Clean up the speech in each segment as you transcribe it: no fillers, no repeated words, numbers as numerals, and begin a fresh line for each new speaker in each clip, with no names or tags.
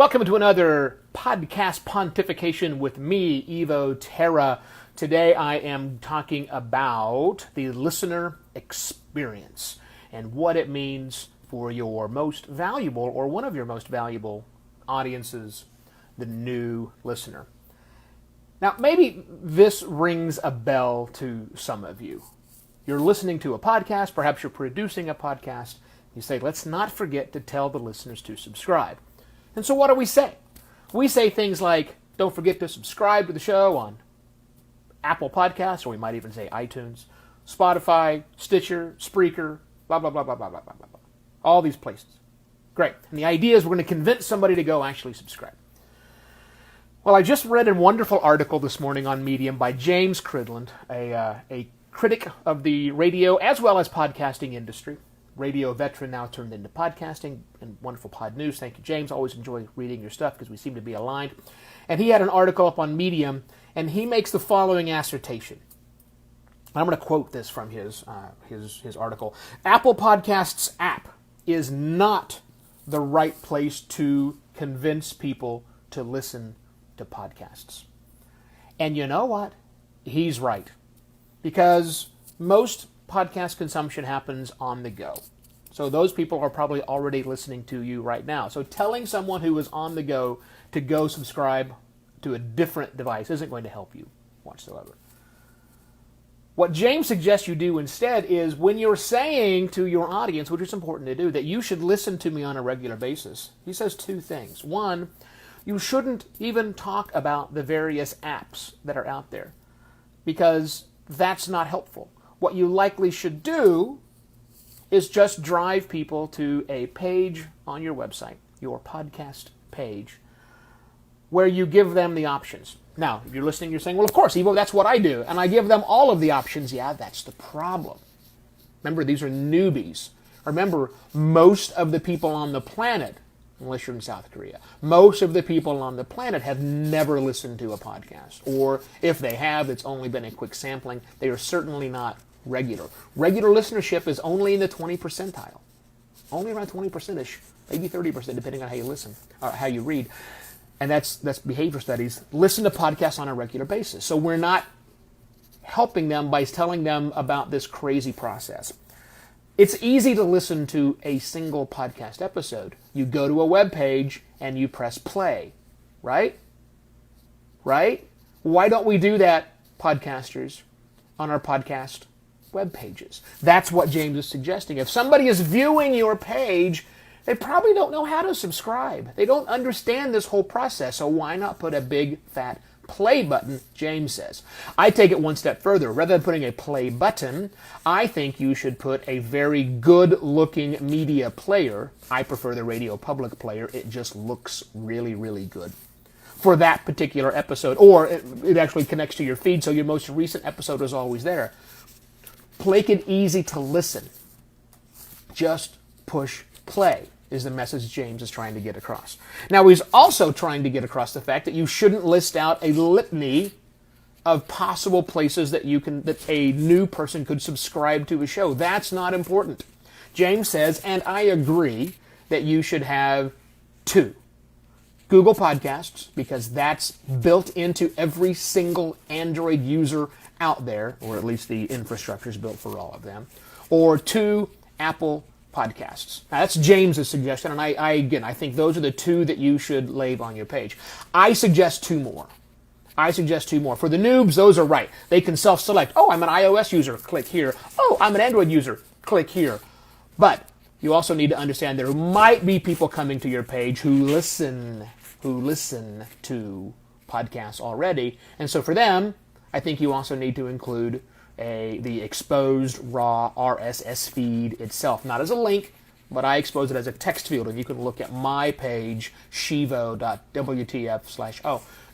Welcome to another podcast pontification with me, Evo Terra. Today I am talking about the listener experience and what it means for your most valuable or one of your most valuable audiences, the new listener. Now, maybe this rings a bell to some of you. You're listening to a podcast, perhaps you're producing a podcast. You say, let's not forget to tell the listeners to subscribe. And so what do we say? We say things like, don't forget to subscribe to the show on Apple Podcasts, or we might even say iTunes, Spotify, Stitcher, Spreaker, blah, blah, blah, blah, blah, blah, blah, blah. All these places. Great. And the idea is we're going to convince somebody to go actually subscribe. Well, I just read a wonderful article this morning on Medium by James Cridland, a critic of the radio as well as podcasting industry. Radio veteran now turned into podcasting and wonderful pod news. Thank you, James. Always enjoy reading your stuff because we seem to be aligned. And he had an article up on Medium, and he makes the following assertion. I'm going to quote this from his article. Apple Podcasts app is not the right place to convince people to listen to podcasts. And you know what? He's right. Because most podcast consumption happens on the go. So those people are probably already listening to you right now. So telling someone who is on the go to go subscribe to a different device isn't going to help you whatsoever. What James suggests you do instead is when you're saying to your audience, which is important to do, that you should listen to me on a regular basis, he says two things. One, you shouldn't even talk about the various apps that are out there because that's not helpful. What you likely should do is just drive people to a page on your website, your podcast page, where you give them the options. Now, if you're listening, you're saying, well, of course, Evo, that's what I do. And I give them all of the options. Yeah, that's the problem. Remember, these are newbies. Remember, most of the people on the planet, unless you're in South Korea, most of the people on the planet have never listened to a podcast. Or if they have, it's only been a quick sampling. They are certainly not regular. Regular listenership is only in the 20 percentile. Only around 20%-ish, maybe 30%, depending on how you listen, or how you read. And that's behavior studies. Listen to podcasts on a regular basis. So we're not helping them by telling them about this crazy process. It's easy to listen to a single podcast episode. You go to a web page and you press play, right? Right? Why don't we do that, podcasters, on our podcast web pages? That's what James is suggesting. If somebody is viewing your page, they probably don't know how to subscribe. They don't understand this whole process, so why not put a big, fat play button, James says. I take it one step further. Rather than putting a play button, I think you should put a very good-looking media player. I prefer the Radio Public player. It just looks really, really good for that particular episode. Or it actually connects to your feed, so your most recent episode is always there. Make it easy to listen. Just push play is the message James is trying to get across. Now, he's also trying to get across the fact that you shouldn't list out a litany of possible places that a new person could subscribe to a show. That's not important. James says, and I agree, that you should have two. Google Podcasts, because that's built into every single Android user out there, or at least the infrastructure is built for all of them, or two Apple Podcasts. Now, that's James's suggestion, and I think those are the two that you should leave on your page. I suggest two more. For the noobs, those are right. They can self-select. Oh, I'm an iOS user. Click here. Oh, I'm an Android user. Click here. But you also need to understand there might be people coming to your page who listen to podcasts already, and so for them, I think you also need to include the exposed raw RSS feed itself, not as a link, but I expose it as a text field, and you can look at my page, shivo.wtf/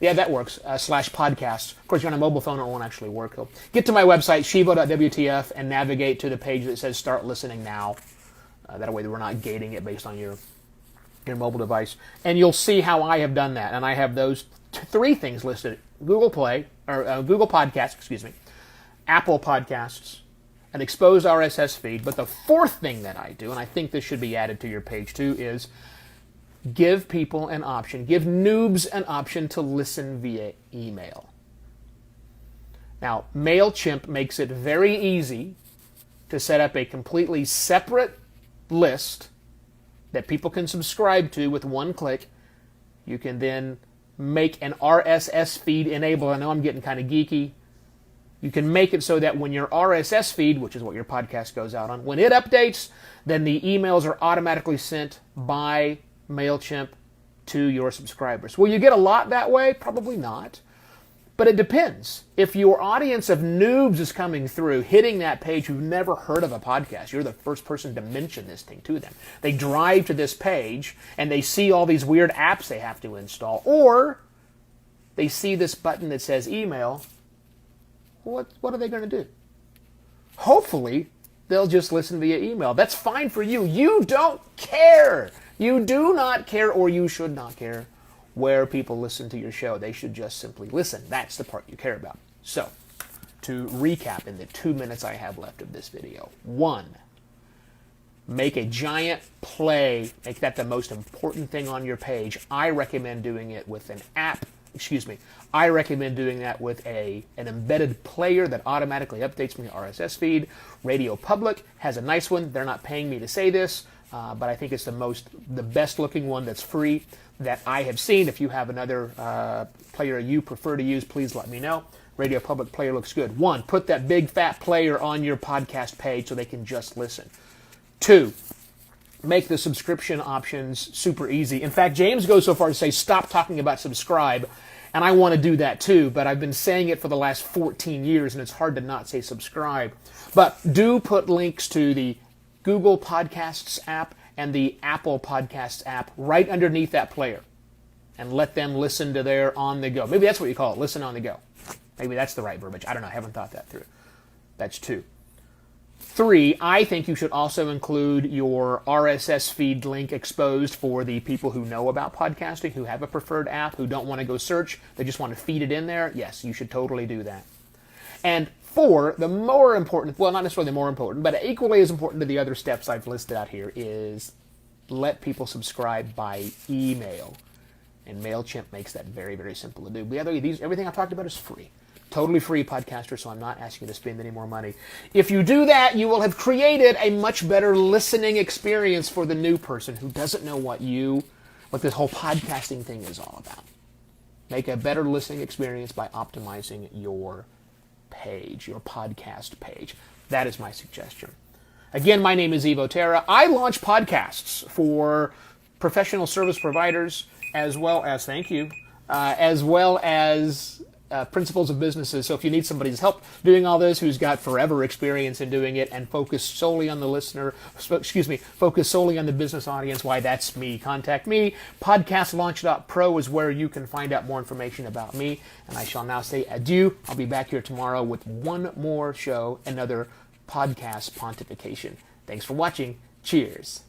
that works, /podcasts. Of course, you're on a mobile phone, it won't actually work. So get to my website, shivo.wtf, and navigate to the page that says Start Listening Now. That way we're not gating it based on your mobile device. And you'll see how I have done that. And I have those three things listed: Google Podcasts, Apple Podcasts, an exposed RSS feed. But the fourth thing that I do, and I think this should be added to your page too, is give people an option, give noobs an option to listen via email. Now, MailChimp makes it very easy to set up a completely separate list that people can subscribe to with one click. You can then make an RSS feed enable. I know I'm getting kind of geeky. You can make it so that when your RSS feed, which is what your podcast goes out on, when it updates, then the emails are automatically sent by MailChimp to your subscribers. Will you get a lot that way? Probably not. But it depends. If your audience of noobs is coming through, hitting that page who've never heard of a podcast, you're the first person to mention this thing to them. They drive to this page and they see all these weird apps they have to install. Or they see this button that says email. What are they going to do? Hopefully, they'll just listen via email. That's fine for you. You don't care. You do not care, or you should not care where people listen to your show. They should just simply listen. That's the part you care about. So, to recap in the 2 minutes I have left of this video. 1, make a giant play. Make that the most important thing on your page. I recommend doing it with an app. I recommend doing that with an embedded player that automatically updates my RSS feed. Radio Public has a nice one. They're not paying me to say this, but I think it's the best looking one that's free that I have seen. If you have another player you prefer to use, please let me know. Radio Public player looks good. 1, put that big fat player on your podcast page so they can just listen. 2, make the subscription options super easy. In fact, James goes so far to say, stop talking about subscribe. And I want to do that too, but I've been saying it for the last 14 years, and it's hard to not say subscribe. But do put links to the Google Podcasts app and the Apple Podcasts app right underneath that player. And let them listen to their on the go. Maybe that's what you call it, listen on the go. Maybe that's the right verbiage. I don't know, I haven't thought that through. That's 2. 3, I think you should also include your RSS feed link exposed for the people who know about podcasting, who have a preferred app, who don't want to go search, they just want to feed it in there. Yes, you should totally do that. And 4, the more important, well, not necessarily the more important, but equally as important to the other steps I've listed out here, is let people subscribe by email. And MailChimp makes that very, very simple to do. Everything I've talked about is free. Totally free, podcaster, so I'm not asking you to spend any more money. If you do that, you will have created a much better listening experience for the new person who doesn't know what this whole podcasting thing is all about. Make a better listening experience by optimizing your page, your podcast page. That is my suggestion. Again, my name is Evo Terra. I launch podcasts for professional service providers, as well as, thank you, as well as principles of businesses. So if you need somebody's help doing all this, who's got forever experience in doing it and focus solely on the listener, focus solely on the business audience, why, that's me. Contact me. Podcastlaunch.pro is where you can find out more information about me. And I shall now say adieu. I'll be back here tomorrow with one more show, another podcast pontification. Thanks for watching. Cheers.